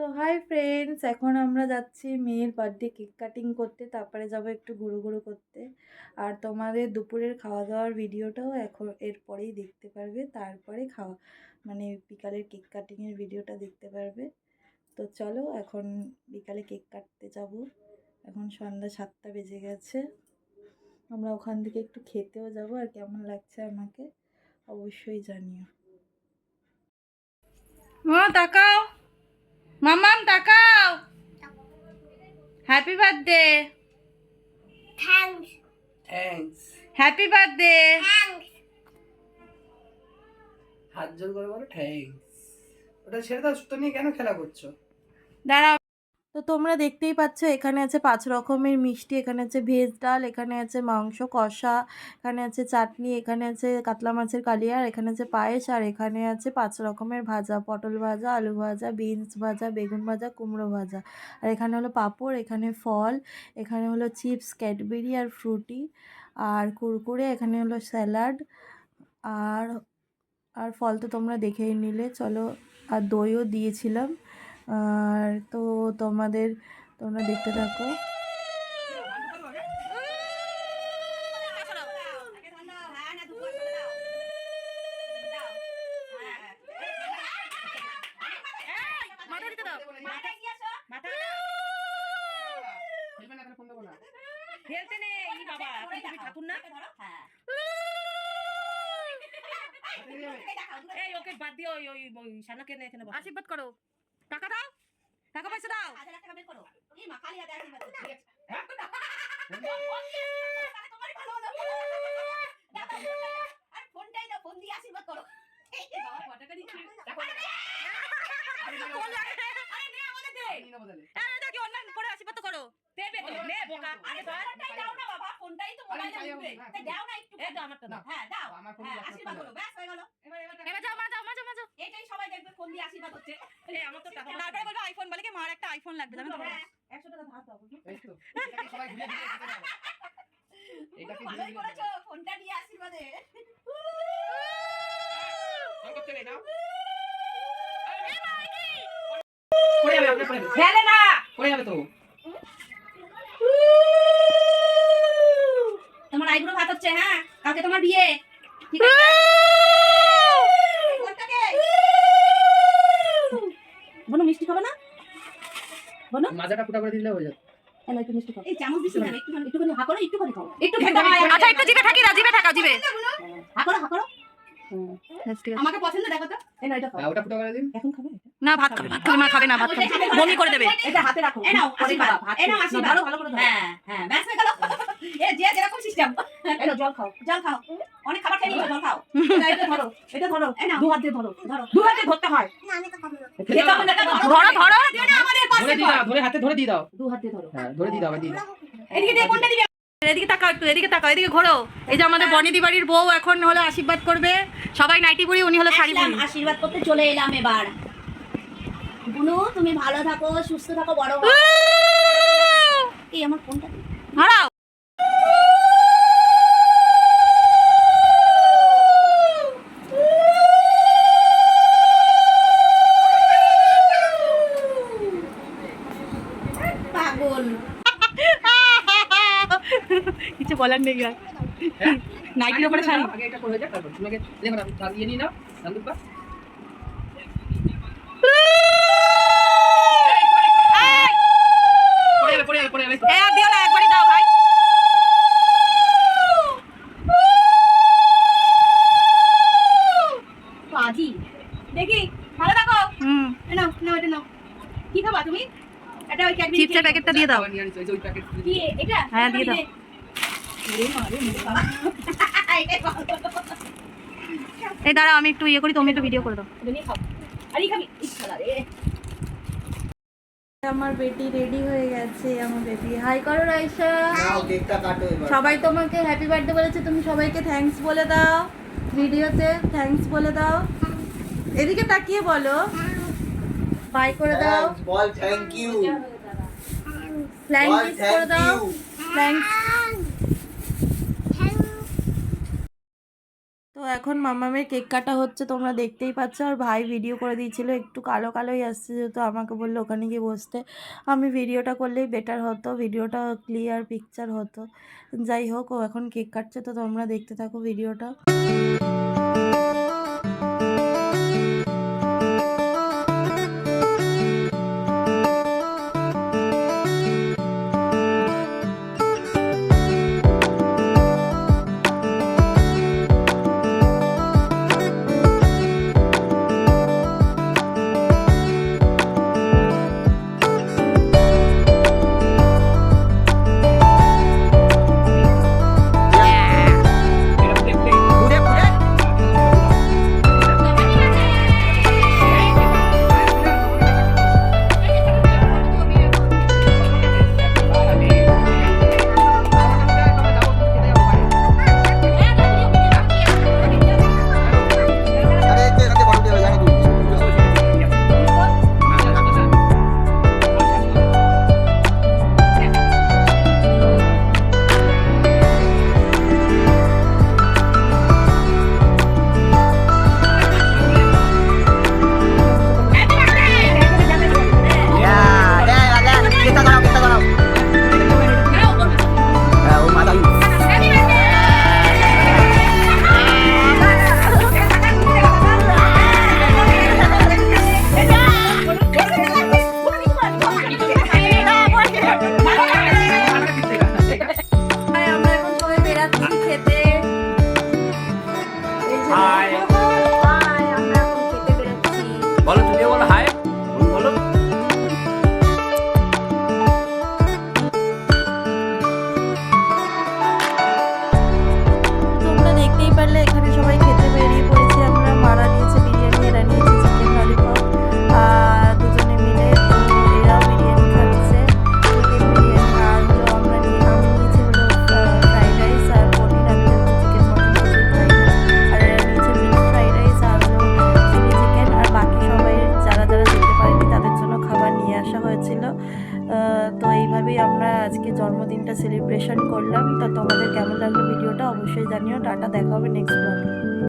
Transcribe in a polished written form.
তো hi friends, এখন আমরা যাচ্ছি মেয়ের বার্থডে কেক কাটিং করতে, তারপরে যাব একটু ঘুরু করতে। আর তোমাদের দুপুরের খাওয়া দাওয়ার ভিডিওটাও এখন এরপরেই দেখতে পারবে। তারপরে মানে বিকালের কেক কাটিংয়ের ভিডিওটা দেখতে পারবে। তো চলো এখন বিকালে কেক কাটতে যাব। এখন সন্ধ্যা 7টা বেজে গেছে। আমরা ওখান থেকে একটু খেতেও যাব। আর কেমন লাগছে আমাকে অবশ্যই জানিও। তাকাও মামাম, তাকাও। Happy birthday. Thanks. Happy birthday. হাত জোর করে বলো থ্যাঙ্কস। ওটা ছেড়ে দাও, সুতো নিয়ে কেন খেলা করছো? দাঁড়াও। তো তোমরা দেখতেই পাচ্ছ এখানে আছে 5 রকমের মিষ্টি, এখানে আছে ভেজ ডাল, এখানে আছে মাংস কষা, এখানে আছে চাটনি, এখানে আছে কাতলা মাছের কালিয়া, এখানে আছে পায়েস, আর এখানে আছে 5 রকমের ভাজা, পটল ভাজা, আলু ভাজা, বিনস ভাজা, বেগুন ভাজা, কুমড়ো ভাজা। আর এখানে হলো পাঁপড়, এখানে ফল, এখানে হলো চিপস, ক্যাডবেরি আর ফ্রুটি, আর কুরকুরে, এখানে হলো স্যালাড, আর আর ফল তো তোমরা দেখেই নিলে। চলো, আর দইও দিয়েছিলাম। আর তো তোমরা দেখতে থাকো। খেলতে নেই বাবা, তুমি ঠাকুর না। এই ওকে বাদ দিও, ওই শানাকে নে এখানে বসো। আশীর্বাদ করো, টাকা দাও, টাকা পয়সা দাও। 1000 টাকা বের করো। এই মা খালি হাতে আশীর্বাদ করো। তোমারই ভালো হলো। আর ফোনটাই দাও, ফোন দিয়ে আশীর্বাদ করো। এই বাবা কত টাকা দিচ্ছি? আরে নে আমাদের দে। এই দেখি অনলাইন করে আশীর্বাদ করো। দেবে তো, নে বোকা। আরে ফোনটাই দাও না বাবা, ফোনটাই তো মোবাইলে দিবে। এই দাও না একটু। এই তো আমারটা দাও। হ্যাঁ দাও। হ্যাঁ আশীর্বাদ করো, ব্যাস হয়ে গেল। এবার যাও যাও। এটাই সবাই দেখবে ফোন দিয়ে আশীর্বাদ হচ্ছে। এই আমার তো টাকা। তারপরে বলবো আইফোন, বলে কি মার একটা আইফোন লাগবে, জানো তো? হ্যাঁ 100 টাকা ধার দাও। এই তো, এটাকে সবাই ঘুরে ঘুরে খেতে দাও। এটাকে ঘুরে ভালোই ঘুরে করেছো, ফোনটা নিয়ে আশীর্বাদে। অন করতে নেই নাও। পড়ে যাবে, আপনি পড়ে যাবে। খেলে না। পড়ে যাবে তো। তোমার আইব্রো ভাত হচ্ছে, হ্যাঁ কালকে তোমার বিয়ে, ঠিক আছে? কোনটাকে বনো, মিষ্টি খাবে না? বনো মাজাটা ফুটা করে দিলে হয়ে যাবে। এলো একটু মিষ্টি খাও। এই চামচ দিছি না, একটুখানি হা করো, একটুখানি খাও। একটু খেতে হয়। আচ্ছা একটু জিভে ঠাকি না, জিভে ঠাকাও, জিভে। হা করো, হা করো। ঠিক আছে। আমাকে পছন্দ দেখো তো। এই নাও এটা খাও। ওটা ফুটা করে দিন। এখন খাবে? না ভাত খাবে, মা খাবে না, ভাত খাবে, বমি করে দেবে। এটা হাতে রাখো। এই নাও আশীর্বাদ। এই নাও আশীর্বাদ। ধরো ভালো করে ধরো। হ্যাঁ হ্যাঁ ব্যাস হয়ে গেল। এ যে যেরকম সিস্টেম। এই নাও জল খাও, জল খাও। অনেক খাবার খেয়ে নিয়েছো, জল খাও। এটা ধরো, এটা ধরো। এই নাও দু হাত দিয়ে ধরো, ধরো। দু হাত দিয়ে ধরতে হয়। না আমি তো পারবো না। খেতে হবে না, ধরো। দিও না আমাদের পাশে। ধরে দিয়ে দাও, ধরে হাতে ধরে দিয়ে দাও। দু হাত দিয়ে ধরো। হ্যাঁ, ধরে দিয়ে দাও, দিয়ে দাও। এদিকে দিয়ে কোনটা দিবে? এদিকে তাকাও, একটু এদিকে তাকাও, এদিকে ঘোরো। এই যে আমাদের বনিদি বাড়ির বউ এখন হলো আশীর্বাদ করবে। সবাই নাইটি পরি, উনি হলো শাড়ি পরি। আশীর্বাদ করতে চলে এলাম এবার। বুনু তুমি ভালো থাকো, সুস্থ থাকো, বড় হও। এই আমার ফোনটা দিই। হারাও। পাগল। কিছু বলার নেই আর। নাইটির উপরে শাড়ি। আগে এটা করে যাক, তারপর তোমাকে দেখো না, দিয়ে নিয়ে নাও সান্দুকটা। পড়ে যাবে। এই আর দিও না, একবারই দাও ভাই। পাজি দেখি ভালো থাকো। হুম, নাও নাও এটা নাও। কি খাবা তুমি? এটা ওই ক্যাডবেরি চিপসের প্যাকেটটা দিয়ে দাও। নিয়ে আনিছো, এই যে ওই প্যাকেট কি এটা? হ্যাঁ, দিয়ে দাও। এটাই ভালো। এই দাঁড়াও, আমি একটু ইয়ে করি, তুমি একটু ভিডিও করে দাও। এটা নিয়ে খাও। আরে খাবি? ইচ্ছা রে। আমার বেটি রেডি হয়ে গেছে। আমার বেটি হাই করো রাইসা। নাও কেকটা কাটো এবার। সবাই তোমাকে হ্যাপি বার্থডে বলেছে, তুমি সবাইকে থ্যাঙ্কস বলে দাও। ভিডিওতে থ্যাঙ্কস বলে দাও। এদিকে তাকিয়ে বলো, বাই করে দাও, বল থ্যাংক ইউ, ফ্ল্যাং বল কিস করে থ্যাংক দাও, ইউ। ফ্ল্যাং। তো এখন মামামের কেক কাটা হচ্ছে, তোমরা দেখতেই পাচ্ছ। আর ভাই ভিডিও করে দিয়েছিল, একটু কালো কালোই আসছে, যেহেতু আমাকে বললো ওখানে গিয়ে বসতে। আমি ভিডিওটা করলেই বেটার হতো, ভিডিওটা ক্লিয়ার পিকচার হতো। যাই হোক, ও এখন কেক কাটছে, তো তোমরা দেখতে থাকো ভিডিওটা। আমরা এখন সবাই বেরাচ্ছি খেতে। এই যে হাই হাই, আমরা এখন খেতে বেরাচ্ছি। বলো, তুমিও বলো হাই। বলো তোমরা দেখতেই পারলে এখানে সবাই খেতে বেরিয়ে পড়েছি আমরা। মারা নিয়েছে বিরিয়ানি, এরা নিয়েছে চিকেন ললিপপ, আর দুজনে মিলে তো এরাও বিরিয়ানি খাচ্ছে, চিকেন বিরিয়ানি। আর হলো আমি নিয়েছি হলো ফ্রাইড রাইস আর পনির, আমি যেহেতু চিকেন মটন কিছুই খাই না। আর এরা নিয়েছে মিক্সড ফ্রাইড রাইস আর হলো চিলি চিকেন। আর বাকি সবাই যারা যারা যেতে পারেনি তাদের জন্য খাবার নিয়ে আসা হয়েছিল। তো এইভাবেই আমরা আজকে জন্মদিনটা সেলিব্রেশন করলাম। তো তোমাদের কেমন লাগলো ভিডিওটা অবশ্যই জানিও। টাটা, দেখা হবে নেক্সট ব্লগে।